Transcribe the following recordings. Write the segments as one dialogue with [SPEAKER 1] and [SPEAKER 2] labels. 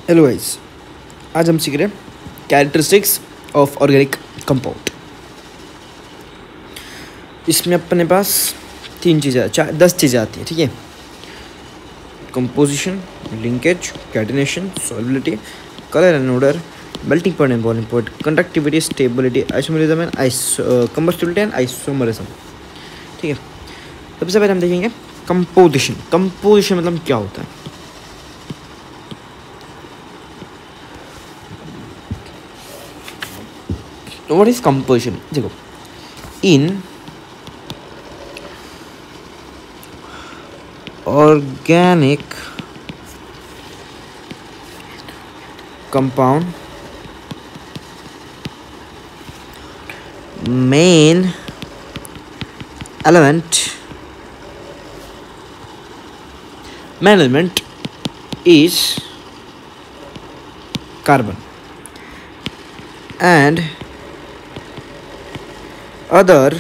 [SPEAKER 1] Hello guys, आज हम सीख रहे हैं कैरेक्टरिस्टिक्स ऑफ ऑर्गेनिक कंपाउंड। इसमें अपने पास 10 चीज़ें आती हैं, ठीक है। Composition, linkage, catenation, solubility, colour and order, melting point and boiling point, conductivity, stability, isomerism and combustibility and isomerism, ठीक है। सबसे पहले हम देखेंगे कंपोजिशन। कंपोजिशन मतलब क्या होता है। What is composition? देखो, in organic compound, main element is carbon and other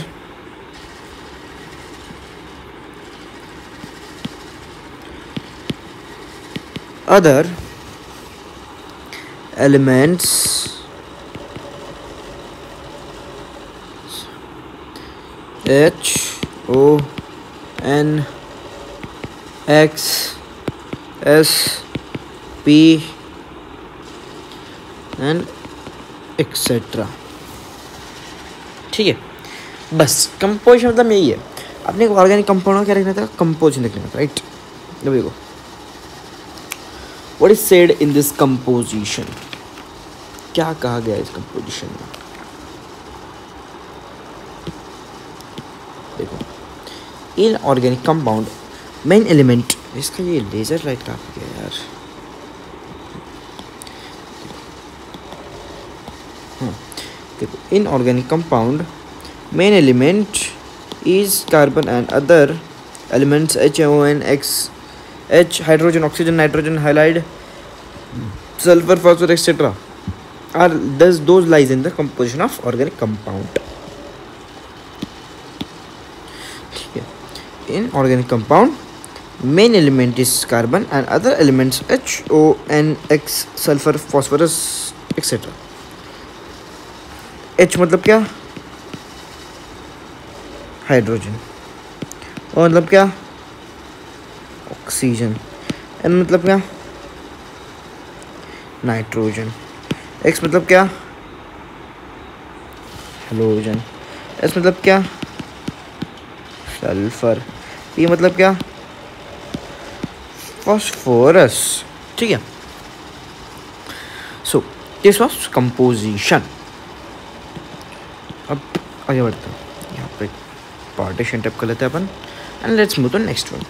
[SPEAKER 1] elements H O N X S P and etc, ठीक है। बस कंपोजिशन मतलब यही है। अपने को ऑर्गेनिक कंपाउंड क्या लिखना था, कंपोजिशन लिखना था, राइट। देखो, what is said in this composition, क्या कहा गया इस कंपोजिशन में। देखो, in organic compound main element, इसका ये लेजर लाइट कहाँ गया यार। देखो, in organic compound main element is carbon and other elements H, O, N, X, H, hydrogen, oxygen, nitrogen, halide, sulfur, phosphorus, etc. are those lies in the composition of organic compound. In organic compound, main element is carbon and other elements H, O, N, X, sulfur, phosphorus, etc. H मतलब क्या, hydrogen, और मतलब क्या, oxygen. N मतलब क्या, nitrogen. X मतलब क्या, halogen. S मतलब क्या, सल्फर। पी मतलब क्या, फॉस्फोरस, ठीक है। So this was composition. अब आगे बढ़ते हैं, यहाँ पे पार्टीशन टाइप कर लेते हैं अपन, and let's move to next one.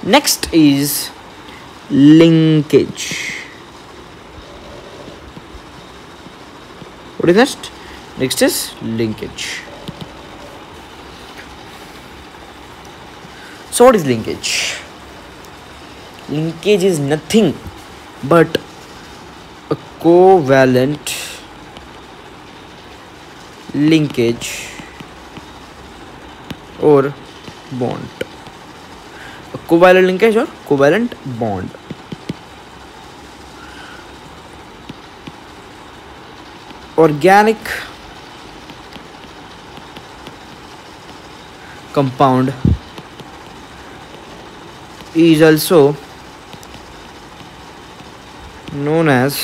[SPEAKER 1] Next is linkage. What is next? Next is linkage. So what is linkage? Linkage is nothing but a covalent linkage or bond. A covalent linkage or covalent bond. Organic compound is also known as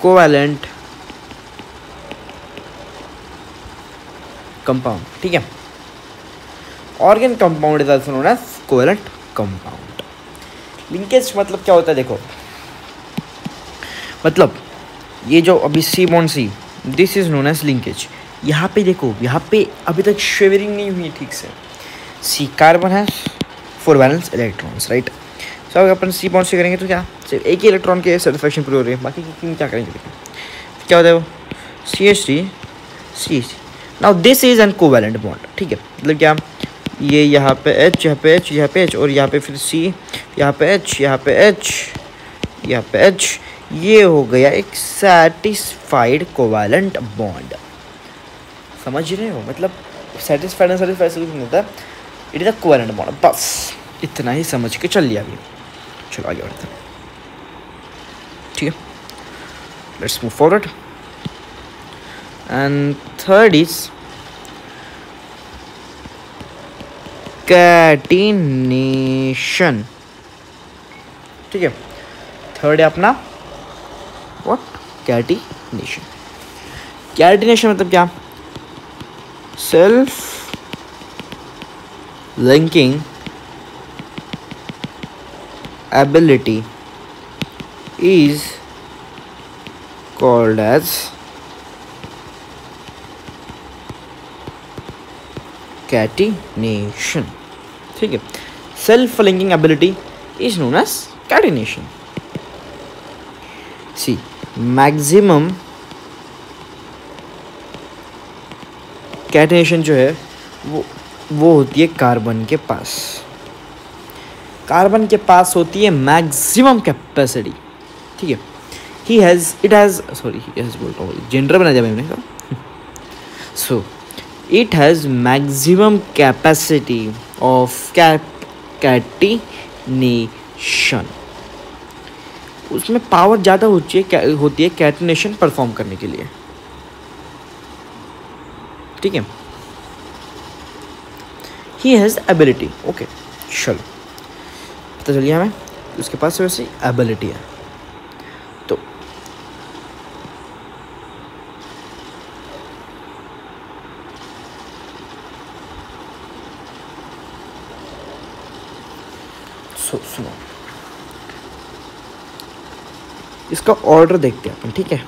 [SPEAKER 1] covalent compound, ठीक है। Organic compound is also known as covalent compound. Linkage मतलब क्या होता है, देखो, मतलब ये जो अभी C bond C, this is known as linkage. यहाँ पे देखो, यहाँ पे अभी तक शेवरिंग नहीं हुई ठीक से। सी कार्बन है 4 वैलेंस इलेक्ट्रॉन्स, राइट। सो अगर अपन सी बॉन्ड से करेंगे तो क्या, सिर्फ एक ही इलेक्ट्रॉन के सेटिस्फैक्शन पूरी हो रही है, बाकी की क्या करेंगे। क्या होता है वो, CH3 CH3। Now this is an covalent bond, ठीक है। मतलब क्या, ये यहाँ पे H, यहाँ पे H, यहाँ पे H, और यहाँ पे फिर C, यहाँ पे H, यहाँ पे H, यहाँ पे H, ये हो गया एक सैटिस्फाइड कोवैलेंट बॉन्ड। समझ रहे हो, मतलब सेटिस्फाइड सोल्यूशन होता है, it is a covalent bond. बस इतना ही समझ के चल लिया अभी। चलो आगे बढ़ते हैं, ठीक है। Let's move forward. And third is catenation, ठीक है। थर्ड है अपना व्हाट, कैटिनेशन। कैटिनेशन मतलब क्या, self linking ability is called as catenation, ठीक है। Self linking ability is known as catenation. C maximum catenation जो है वो होती है कार्बन के पास। कार्बन के पास होती है मैक्सिमम कैपेसिटी, ठीक है। इट हैज़ बोल रहा हूँ, जेंडर बना दिया मैंने। So it has maximum capacity of catenation. उसमें पावर ज़्यादा होती है कैटिनेशन परफॉर्म करने के लिए, ठीक है। ही हैज़ एबिलिटी, ओके चलो पता चलिए हमें उसके पास वैसे एबिलिटी है। तो सुनो, इसका ऑर्डर देखते हैं अपन, ठीक है।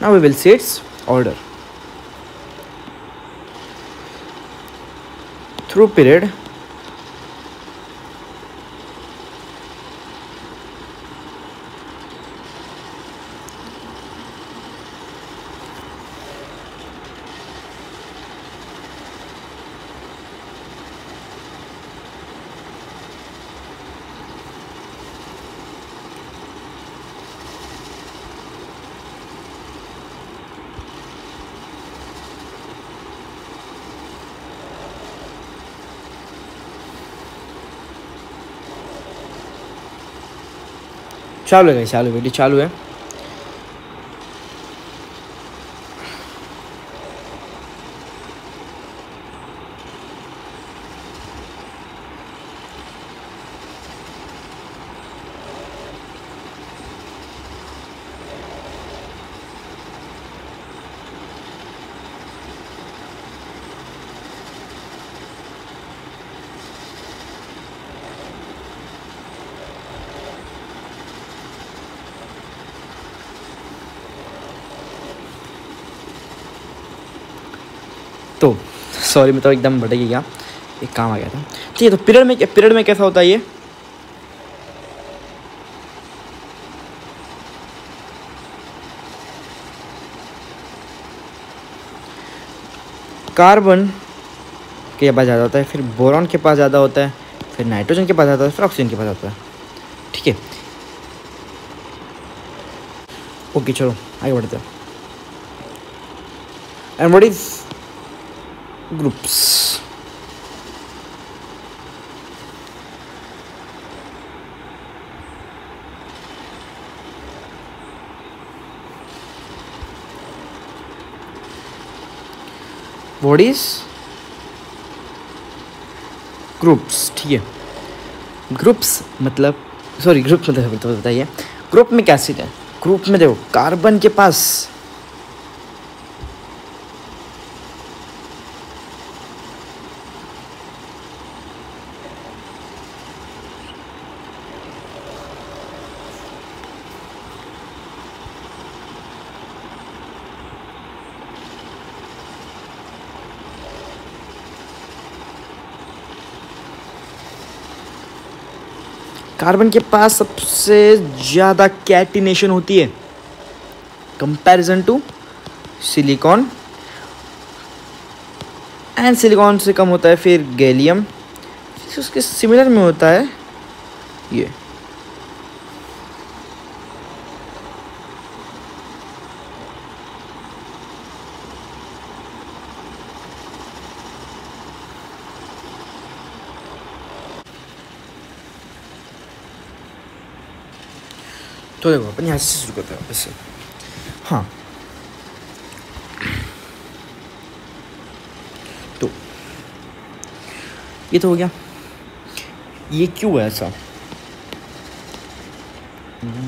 [SPEAKER 1] Now we will see its order through period, चालू है, वीडियो चालू है। तो सॉरी मैं तो एकदम भटक गया, एक काम आ गया था, ठीक है। तो पीरियड में कैसा होता है ये, कार्बन के पास ज़्यादा होता है, फिर बोरॉन के पास ज़्यादा होता है, फिर नाइट्रोजन के पास ज़्यादा होता है, फिर ऑक्सीजन के पास होता है, ठीक है। ओके चलो आगे बढ़ते हैं। And what is groups, what is groups, ठीक है। ग्रुप्स मतलब तो बताइए ग्रुप में क्या चीज़ है। ग्रुप में देखो कार्बन के पास सबसे ज़्यादा कैटिनेशन होती है comparison to silicon, and silicon से कम होता है फिर गैलियम, उसके सिमिलर में होता है ये तो देखो अपन यहाँ से शुरू करते हैं वापस से। हाँ, तो ये तो हो गया। ये क्यों है ऐसा?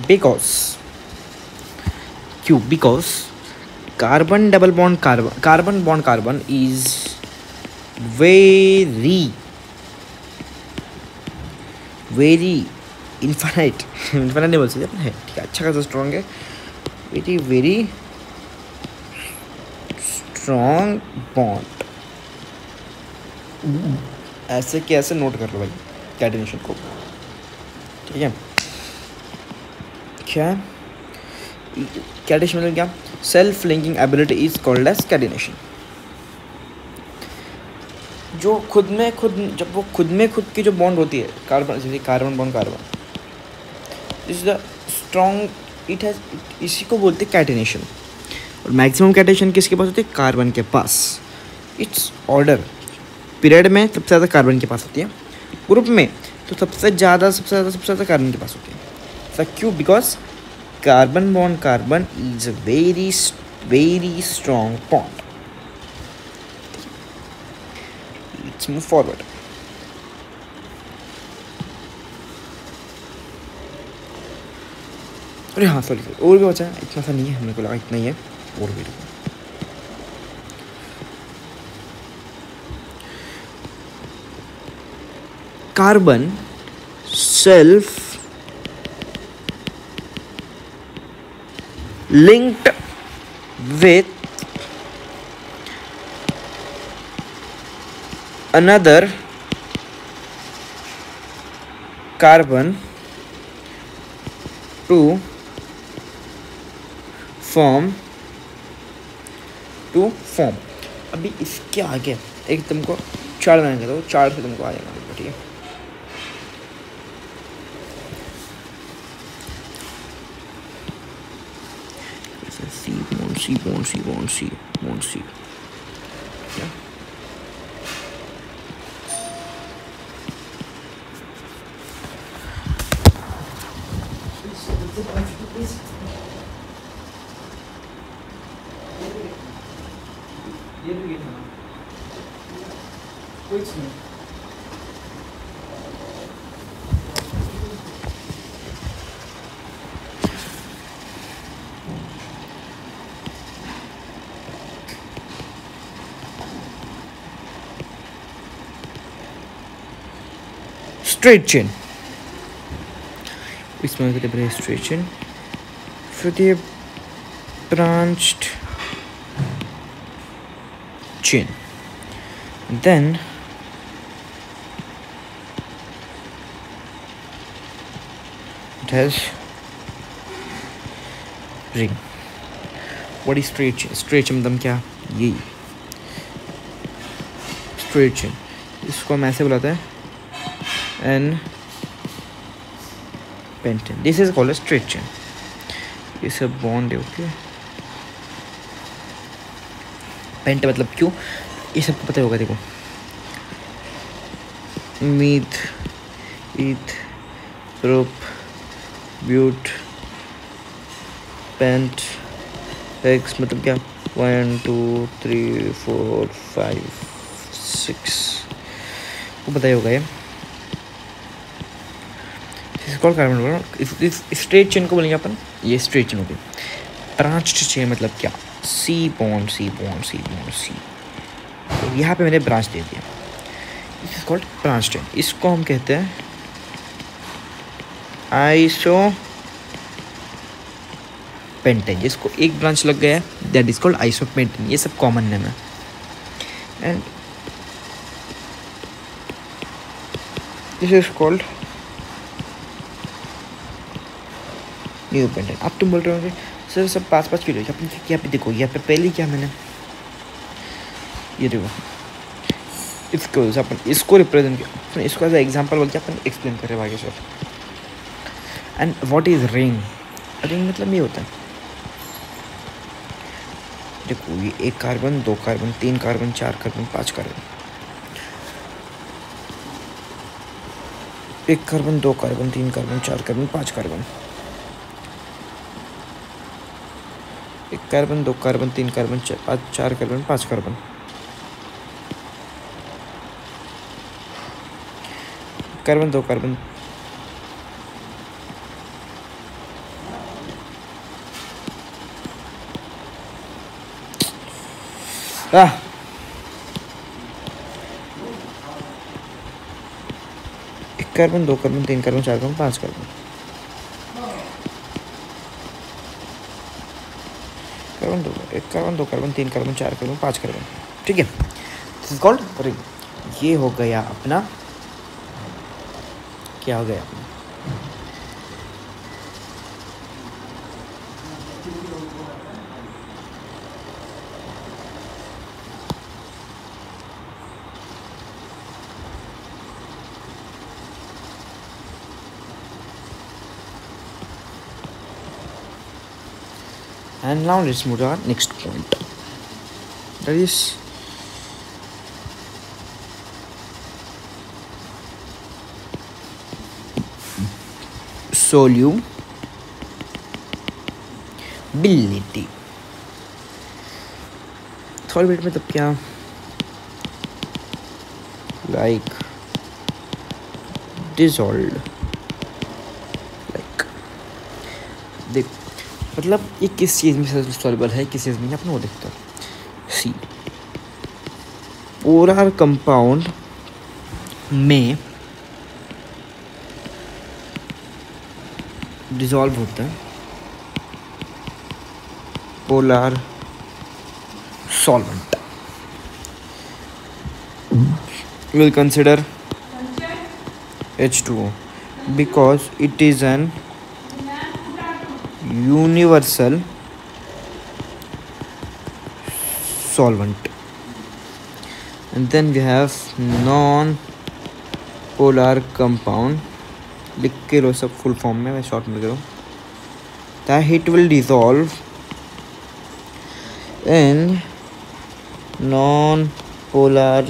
[SPEAKER 1] Because carbon double bond carbon bond carbon is very infinite नहीं बोल सकते अपन, है ठीक है, अच्छा खासा स्ट्रॉन्ग है, वेरी स्ट्रॉन्ग बॉन्ड। ऐसे कैसे नोट कर लो भाई कैटिनेशन को, ठीक है। क्या कैटिनेशन मतलब क्या? Self linking ability is called as catenation. जो जब वो खुद में खुद की जो बॉन्ड होती है, कार्बन जैसे carbon bond carbon, is the strong, इसी को बोलते हैं कैटिनेशन। और मैक्सिमम कैटिनेशन किसके पास होती है? कार्बन के पास। इट्स ऑर्डर पीरियड में सबसे ज़्यादा कार्बन के पास होती है, ग्रुप में तो सबसे ज़्यादा कार्बन के पास होती है। ऐसा क्यों? Because carbon bond carbon is a very strong bond. Let's move forward. अरे हाँ सॉरी और भी बचा है, इतना सा नहीं है, मेरे को लगा इतना ही है, और भी carbon self linked with another carbon to form अभी इसके आगे एक तुमको चार्ट बनाएंगे तो चार्ट से तुमको आ जाएगा, ठीक है। C. Yeah. Straight chain. इसमें कहते हैं straight chain. फिर ये branched chain. Then it has ring. What is straight chain? Straight chain मतलब क्या? ये straight chain. इसको हम ऐसे बुलाते हैं and pentane. This is called a straight chain. It's a bond, okay. Pent मतलब क्यों, ये सबको पता होगा। देखो meth eth prop but pent hex मतलब क्या? 1 2 3 4 5 6 को पता ही होगा ये। कार्बन स्ट्रेट चेन को बोलेंगे अपन, ये स्ट्रेट चेन होगी। ब्रांच्ड चेन मतलब क्या? सी बॉन्ड सी। तो यहाँ पे मैंने ब्रांच दे दिया, this is called branch chain. इसको हम कहते हैं आइसो पेंटेन। जिसको एक ब्रांच लग गया है that is called iso pentane. ये सब कॉमन नेम है। And this is called new pentane. अब तुम बोल रहे होंगे सर सब 5-5 किलो अपन क्या पे देखो, यहाँ पे पहले क्या मैंने ये देखो इसको अपन इसको रिप्रेजेंट किया, इसको एज एग्जांपल बोल के अपन एक्सप्लेन कर रहे हैं आगे sir. And what is ring? Ring मतलब ये होता है, देखो ये 1 carbon 2 carbon 3 carbon 4 carbon 5 carbon, 1 carbon 2 carbon 3 carbon 4 carbon 5 carbon. एक carbon, 2 carbon, 3 carbon, 4 carbon, 5 carbon. Carbon, 2 carbon, एक carbon, 2 carbon, 3 carbon, 4 carbon, 5 carbon. Carbon, 2 carbon, 3 carbon, 4 carbon, 5 carbon. ठीक है, दिस इज कॉल्ड रिंग। ये हो गया अपना, क्या हो गया अपना and now let's move to our next point, that is solubility। Solubility मतलब क्या? लाइक डिसॉल्व, लाइक देख मतलब ये किस चीज़ में सॉल्युबल है, किस चीज़ में, अपने वो देखते हैं। सी, पोलर कंपाउंड में डिसॉल्व होता है polar solvent। We'll consider H2O because it is an universal solvent। And then we have non-polar compound, लिख के लो सब फुल फॉर्म में, मैं शॉर्ट में करूँ, that it will dissolve in non-polar,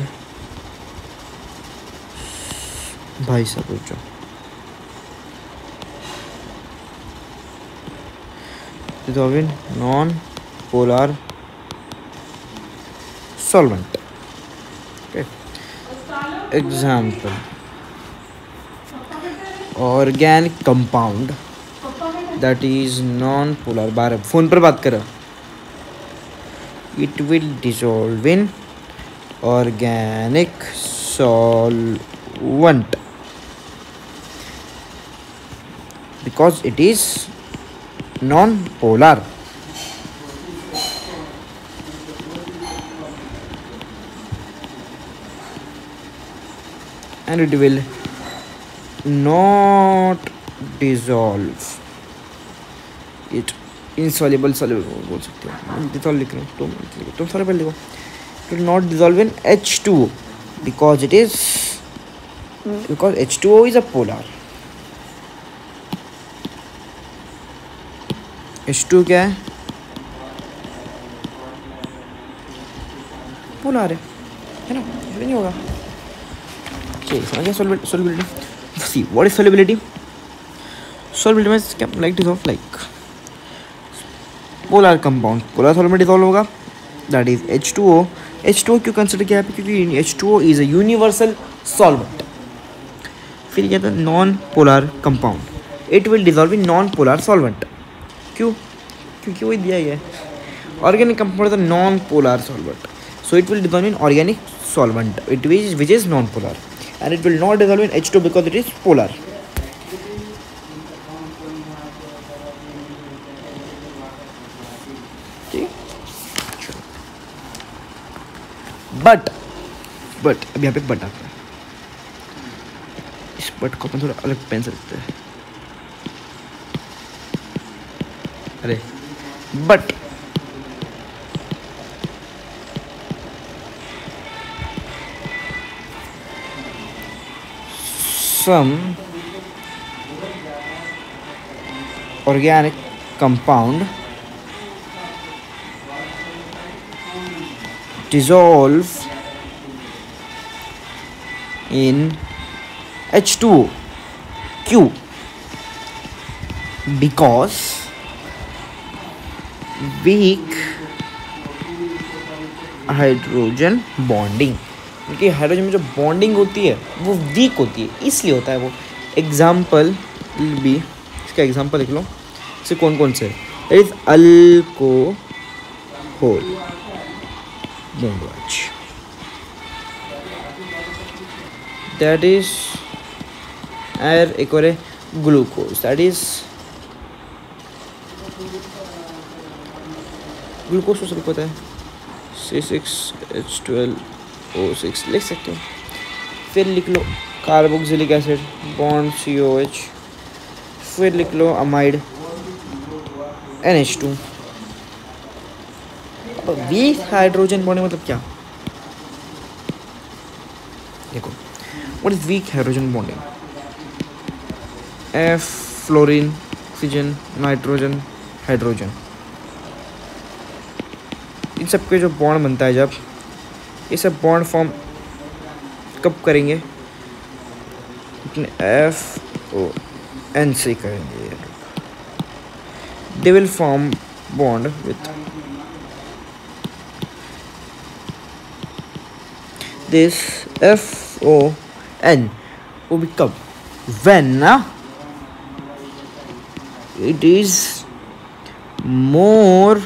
[SPEAKER 1] भाई साहब रुको, dissolve in non-polar solvent। okay, example organic compound that is non-polar, bar phone पर बात करो, it will dissolve in organic solvent because it is non-polar। and it will not dissolve it insoluble, soluble बोल सकते हो, dissolve लिख रहा हूँ, तुम सॉल्युबल लिखो। It will not dissolve in H2O because H2O is a polar। H2 क्या है? पोलर है ना, इसमें नहीं होगा। ठीक, समझ गया solubility। See, what is solubility? Solubility means क्या, like dissolve, like polar compound, polar solvent dissolve होगा, दैट इज H2O। H2O क्यों कंसिडर किया है? क्योंकि H2O is a universal solvent. फिर क्या था? Non polar compound, it will dissolve in non polar solvent. क्यों? क्योंकि वही दिया गया है, organic compound is a non polar solvent, so it will dissolve in organic solvent which is non polar, and it will not dissolve in H2 because it is polar. But अब यहाँ पे but आता है, इस but को अपन थोड़ा अलग pen से लिखते हैं। अरे but some organic compound dissolve in H2O। क्यों? because वीक हाइड्रोजन बॉन्डिंग, क्योंकि हाइड्रोजन में जो बॉन्डिंग होती है वो वीक होती है, इसलिए होता है वो। एग्जाम्पल भी, इसका एग्जाम्पल लिख लो। इससे कौन कौन से, is alcohol bond, that is एर एक और है ग्लूकोज, दैट इज ग्लूकोज को सिर्फ पता है C6H12O6 लिख सकते हो। फिर लिख लो कार्बोक्सिलिक एसिड बॉन्ड COH, फिर लिख लो अमाइड NH2। अब वीक हाइड्रोजन बॉन्डिंग मतलब क्या, देखो what is weak hydrogen bonding, F fluorine oxygen nitrogen hydrogen, इन सब के जो बॉन्ड बनता है, जब ये सब बॉन्ड फॉर्म कब करेंगे, FON से करेंगे, they will form bond with this FON, वो भी कब, when ना, it is more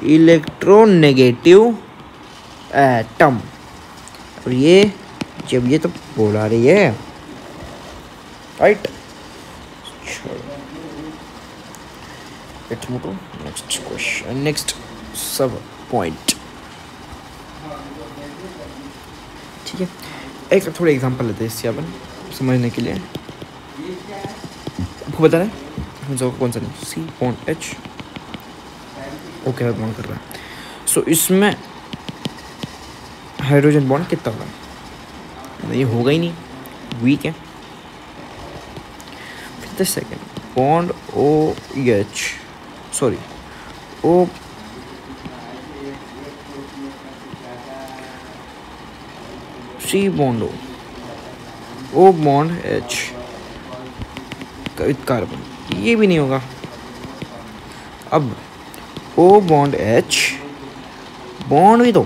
[SPEAKER 1] electronegative atom. और ये जब ये तो बोला रही है, right. Let's move to next question, next sub point, ठीक है। एक थोड़े एग्जांपल लेते हैं इससे अपन समझने के लिए। आपको बता रहे हैं कौन सा नहीं, C bond H okay bond कर रहा है। सो इसमें हाइड्रोजन बॉन्ड कितना होगा, ये होगा ही नहीं, वीक है। फिर the second bond OH, sorry O C bond O bond H with carbon, ये भी नहीं होगा। अब O बॉन्ड H बॉन्ड भी तो,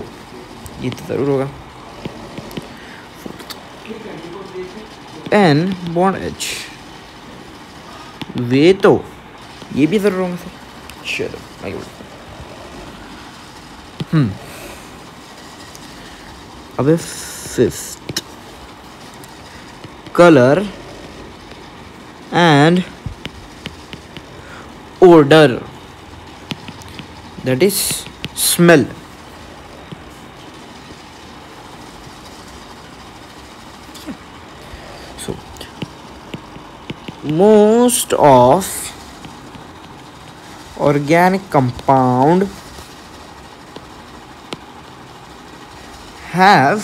[SPEAKER 1] ये तो जरूर होगा। N बॉन्ड H, वे तो ये भी जरूर होंगे सर। चलो आगे बढ़ते हैं। अब fifth, colour and odor, that is smell। So most of organic compound have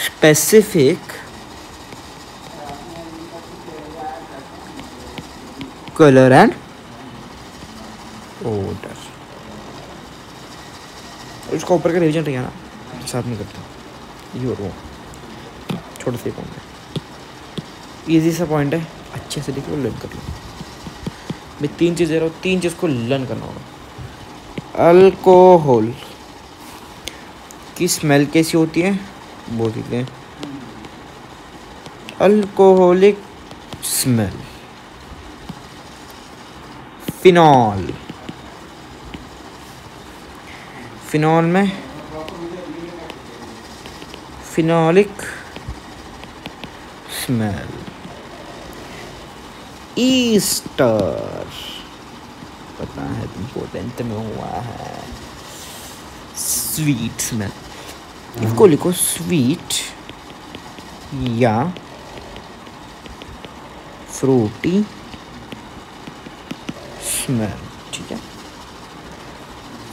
[SPEAKER 1] specific color and odor। उसका ऊपर का रिवीजन रहेगा ना, साथ में करते ये और वो छोटा सा पॉइंट है, इजी सा पॉइंट है, अच्छे से देखो लर्न कर लो। मैं 3 चीज़ दे रहा हूँ, 3 चीज़ को लर्न करना होगा। अल्कोहल की स्मेल कैसी होती है वो देखते हैं, अल्कोहलिक स्मेल। फिनॉल, फिनॉल में फिनॉलिक स्मेल। ईस्टर पता है तुमको, 10th में हुआ है। स्वीट स्मेल, इसको लिखो स्वीट या फ्रूटी स्मेल, ठीक है।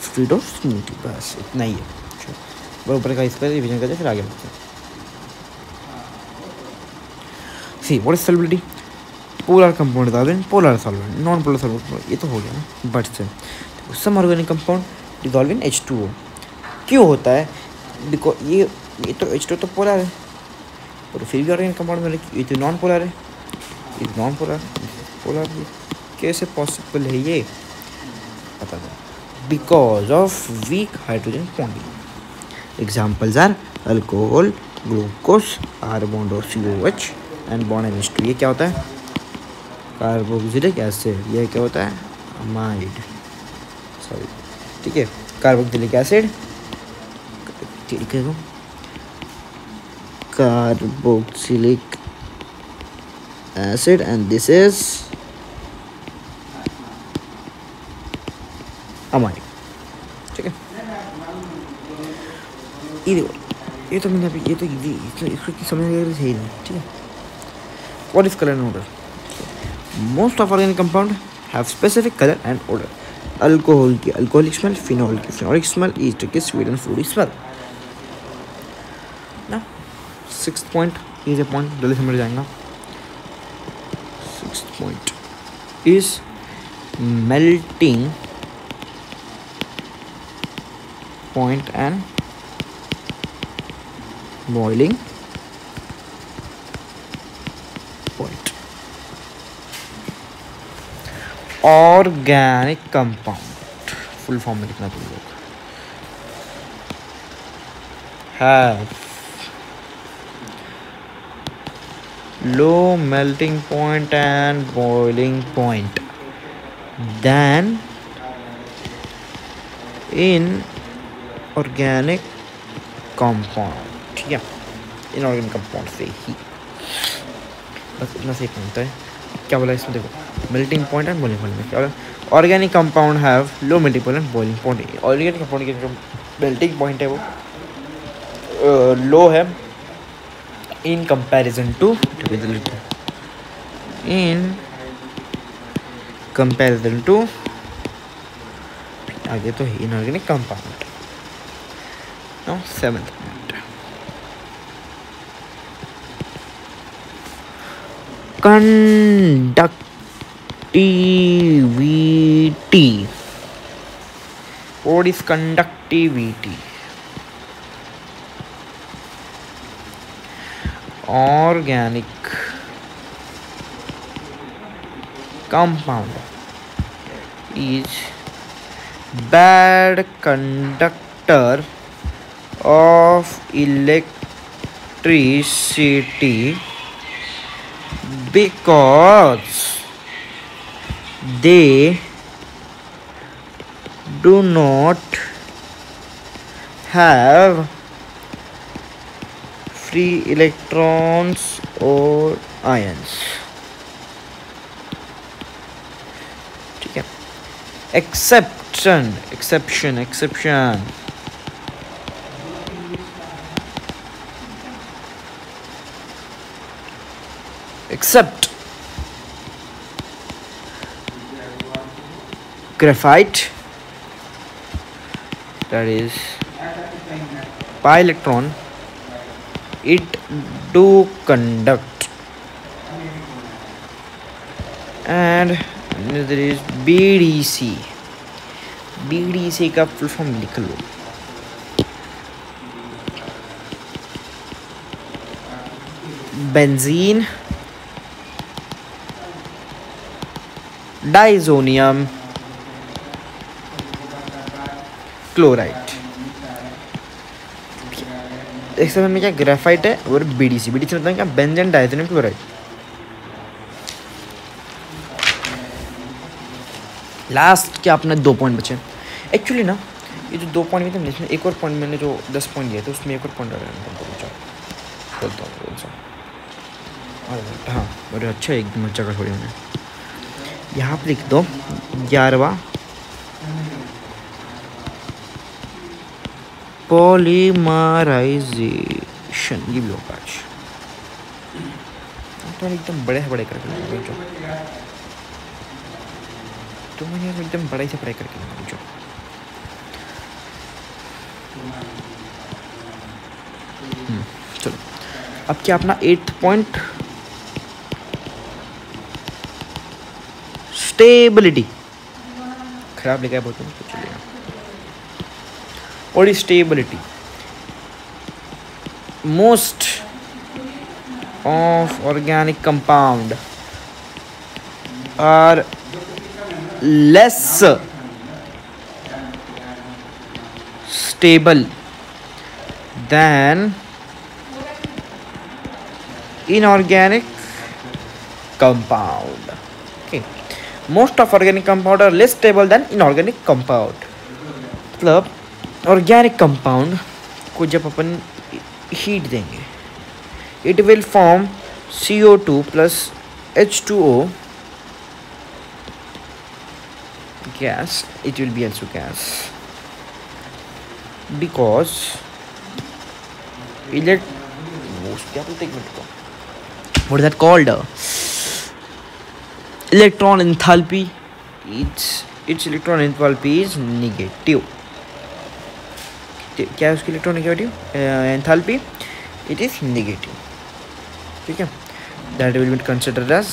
[SPEAKER 1] स्वीट और स्मूथी, बस इतना ही है। चलो ऊपर का इस पर रिवीजन करते फिर आगे बढ़ते हैं। See what is solubility, polar compound dissolvent, polar solvent, non polar solvent, ये तो हो गया ना। But say some organic compound dissolve in H2O। क्यों होता है, बिकॉज ये तो H2 तो पोलर है, और फिर भी ऑर्गेनिक कंपाउंड में ये तो नॉन पोलर है, इज नॉन पोलर, पोलर। कैसे पॉसिबल है ये, पता नहीं। Because of weak hydrogen bonding. Examples are alcohol, glucose, R bond और COH एंड बॉन्ड NH2। ये क्या होता है, कार्बोक्सिलिक एसिड। ये क्या होता है, अमाइड, सॉरी, ठीक है, कार्बोक्सिलिक एसिड, ठीक है, carboxylic acid and this is amide, ठीक है। ये देखो, ये तो मैंने अभी ये तो इसको समझ सही नहीं, ठीक है। What is colour and order? Most of organic compound have specific colour and order. Alcohol की अल्कोहलिक स्मेल, फिनॉल की फिनॉलिक स्मेल, ईस्टर की स्वीट एंड फ्रूटी स्मेल। ना 6th पॉइंट, ये जो पॉइंट जल्दी समझ जाएगा। 6th point is melting point and boiling point. Organic compound, full form में लिखना तुम लोग, have low melting point and boiling point than in organic compound, ठीक है। इनऑर्गेनिक कंपाउंड से ही बस इतना सही पॉइंट है। क्या बोला इसमें, देखो, melting point and boiling point में क्या बोला, organic compound have low melting point and boiling point. Organic compound की जो मेल्टिंग पॉइंट है वो लो है in comparison to, in comparison to, आगे तो है inorganic compound. Now 7th point, conductivity. What is conductivity? Organic compound is bad conductor of electricity because they do not have free electrons or ions, ठीक है। exception except graphite, that is pi electron, it do conduct, and there is BDC का full form लिख लो, benzene diazonium chloride. एक समय में क्या graphite है और BDC मतलब क्या, बेंजीन डाइजोनियम क्लोराइड। लास्ट के अपने 2 पॉइंट बचे। एक्चुअली ना ये जो 2 पॉइंट में थे, एक और पॉइंट मैंने जो 10 पॉइंट दिए थे उसमें एक और पॉइंट बोलता हूँ। हाँ, और अच्छा एकदम अच्छा का छोड़ी मैंने यहाँ पर लिख दो 11वां पॉलीमराइजेशन। ये भी होगा आज तो एकदम बड़े से बड़े करके तो मैं एकदम बड़े से बड़े करके जो चलो अब क्या अपना 8th पॉइंट, स्टेबिलिटी। खराब लिखा है बहुत, तो चलिए। और stability, most of organic compound are less stable than inorganic compound. Okay, most of organic compound are less stable than inorganic compound. मतलब ऑर्गेनिक कंपाउंड को जब अपन हीट देंगे, it will form CO2 plus H2O gas. It will be also gas because what is that called? Electron enthalpy. Its electron enthalpy is negative. क्या है उसकी electron enthalpy? It is negative. ठीक है, that will be considered as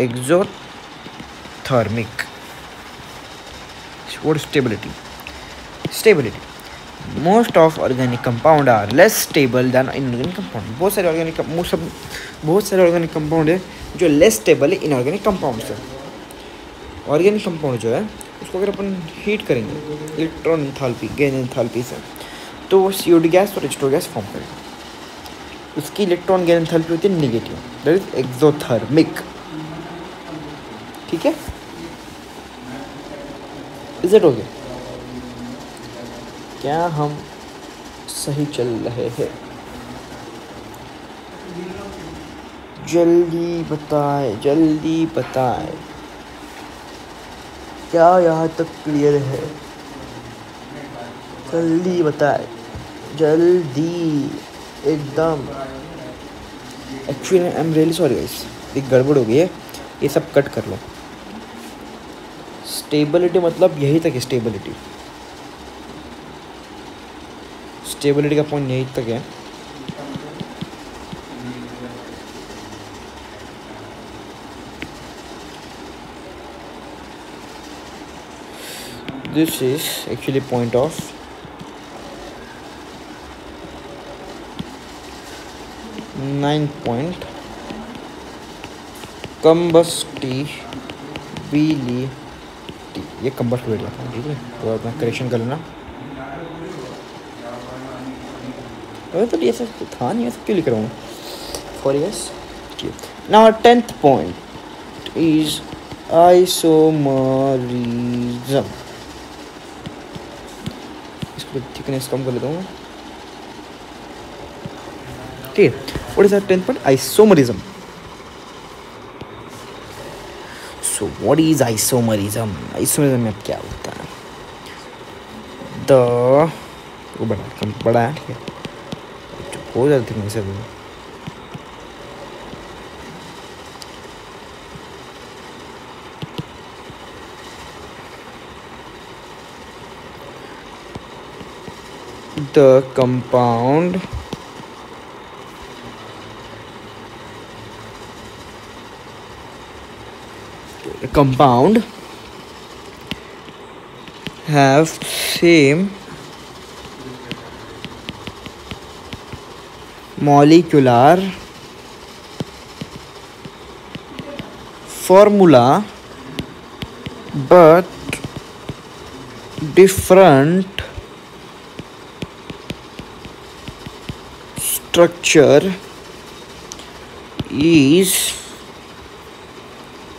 [SPEAKER 1] exothermic. What stability most of organic compound are less stable than inorganic compound. बहुत सारे organic compound है जो less stable है इनऑर्गेनिक कंपाउंड से. ऑर्गेनिक कंपाउंड जो है उसको अगर अपन हीट करेंगे इलेक्ट्रॉन एंथैल्पी गेन एंथैल्पी से, तो वो CO2 गैस और H2O गैस फॉर्म करेगा. उसकी इलेक्ट्रॉन गेन एंथैल्पी होती है नेगेटिव, दैट इज एक्सोथर्मिक. ठीक है, इज इट ओके? क्या हम सही चल रहे हैं? जल्दी बताए क्या यहाँ तक क्लियर है? जल्दी बताए, जल्दी एकदम. Actually I am really sorry guys, एक गड़बड़ हो गई है, ये सब कट कर लो. स्टेबिलिटी मतलब यही तक है. स्टेबिलिटी का पॉइंट यही तक है. This is actually point of ninth point, combustibility. ये combustibility लिखा है, ठीक है, तो अपना करेक्शन कर लेना. तो ये सब था नहीं, ऐसा क्यों लिख रहा हूँ? For yes. Now 10th point is isomerism. Thickness कम कर लेता हूँ. ठीक है, what is the 10th point? Isomerism. So what is isomerism? Isomerism में क्या होता है? वो बड़ा है, ठीक है, बहुत ज़्यादा थिकनेस है. The compound have same molecular formula but different structure is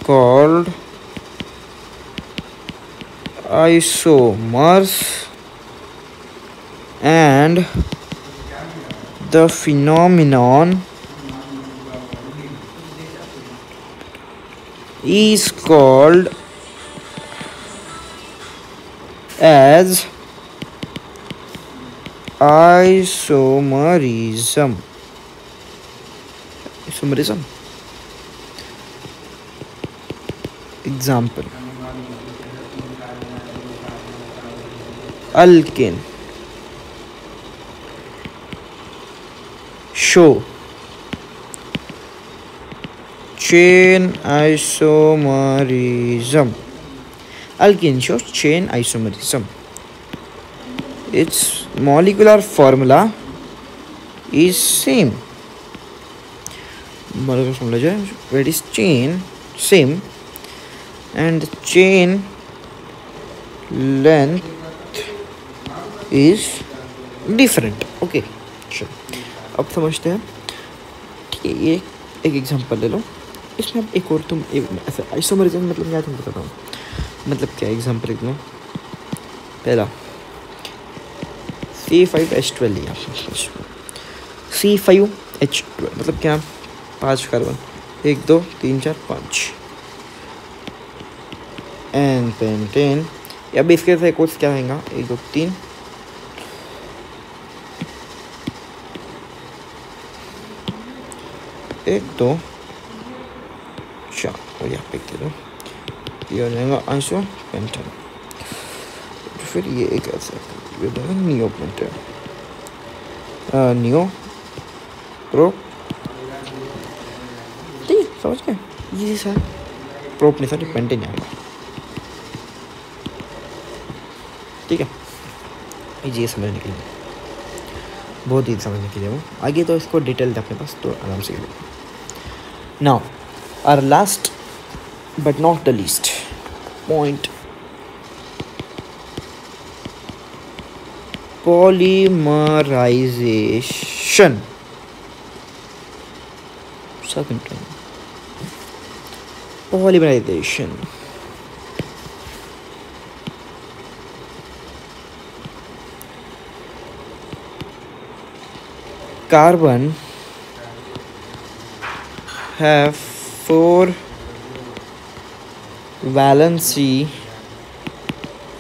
[SPEAKER 1] called isomers, and the phenomenon is called as isomerism. Example: alkane show chain isomerism. Alkane shows chain isomerism. Its molecular formula is same. Molecular formula जो है, it is chain same and the chain length is different. Okay, sure. अब समझते हैं। ठीक है, ये एक example ले लो, इसमें अब एक और तुम ऐसा आइसोमरिज्म मतलब क्या तुम बताता हूँ, मतलब क्या एग्जांपल लिख लो। पहला C5H12 लिया, C5H12 मतलब क्या, 5 कार्बन, 1 2 3 4 5 एन पेंटेन। अब इसके साथ एक और क्या आएगा, 1 2 3 1 2 4 और यहाँ पे दे दो, ये हो जाएगा आइसो पेंटेन। तो फिर ये एक ऐसा ये हो जाएगा नियो पेंटेन, नियो प्रो। ठीक समझ गए, ये सर प्रोप नहीं सर पेंटेन आएगा। ठीक है, ये समझने के लिए बहुत ही समझने के लिए वो आगे तो इसको डिटेल अपने पास तो आराम से लो। Now our last but not the least point, polymerization. Second term polymerization. Carbon have 4 valency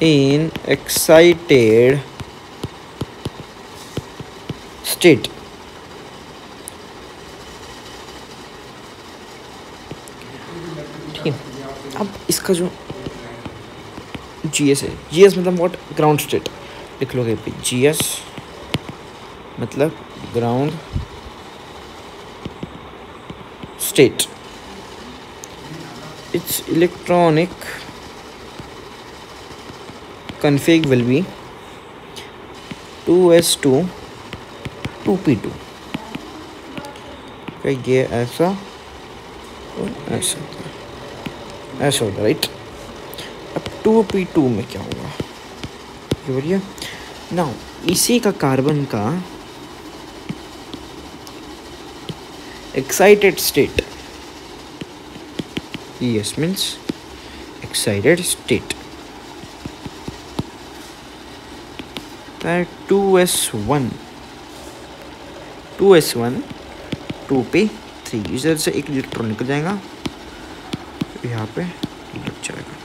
[SPEAKER 1] in excited state. ठीक है, अब इसका जो GS है, GS मतलब व्हाट, ग्राउंड स्टेट लिख लोगे पे, GS मतलब ground state. its electronic config will be 2s2 2p2। ये ऐसा और ऐसा ऐसा होगा, राइट। अब 2p2 में क्या होगा, ये बोलिए ना, इसी का कार्बन का excited state, ES means excited state, that 2s1 2p3, इधर से एक इलेक्ट्रॉन निकल जाएगा, यहाँ पे लग जाएगा,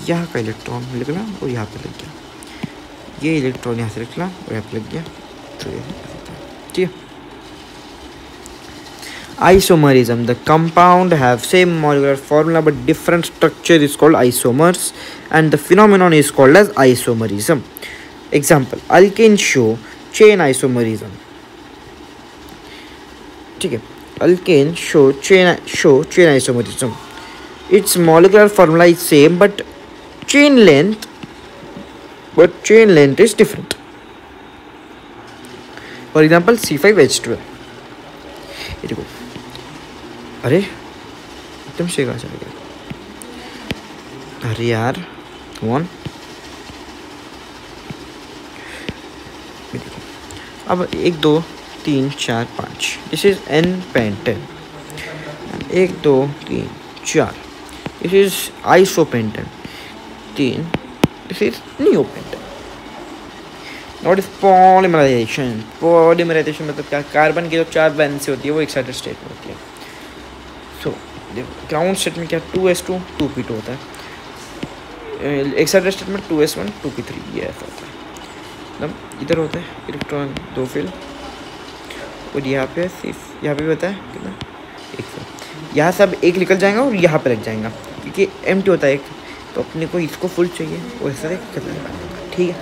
[SPEAKER 1] यहाँ का इलेक्ट्रॉन निकला और यहाँ पे लग गया, ये इलेक्ट्रॉन यहाँ से निकला और यहाँ पे लग गया, तो ये ठीक है। Isomerism, the compound have same molecular formula but different structure is called isomers and the phenomenon is called as isomerism. Example, alkane show chain isomerism. ठीक है, alkane show chain isomerism. Its molecular formula is same but chain length is different. For example, C5H12। ये देखो, अरे एकदम से कहाँ चला गया, अरे यार कौन, अब 1 2 3 4 5 this is N pentane, 1 2 3 4 this is isopentane, 3 this is neopentane. Not is polymerization. Polymerization मतलब क्या, कार्बन की जो 4 वैलेंसी होती है वो एक्साइटेड स्टेट में होती है। सो ग्राउंड स्टेट में क्या, 2s2 2p2 होता है, एक्साइटेड स्टेट में 2s1 2p3, ये ऐसा होता है। मतलब इधर होता है इलेक्ट्रॉन 2 फिल, और यहाँ पे सिर्फ यहाँ पे भी होता है कितना, 1 फिल, यहाँ सब एक निकल जाएगा और यहाँ पे लग जाएगा, क्योंकि एम्प्टी होता है एक, तो अपने को इसको फुल चाहिए और ऐसा करना है। ठीक है,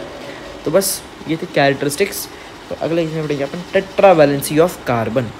[SPEAKER 1] तो बस ये थे कैरेक्टरिस्टिक्स। तो अगले इसमें पढ़ेंगे अपन टेट्रा वैलेंसी ऑफ कार्बन।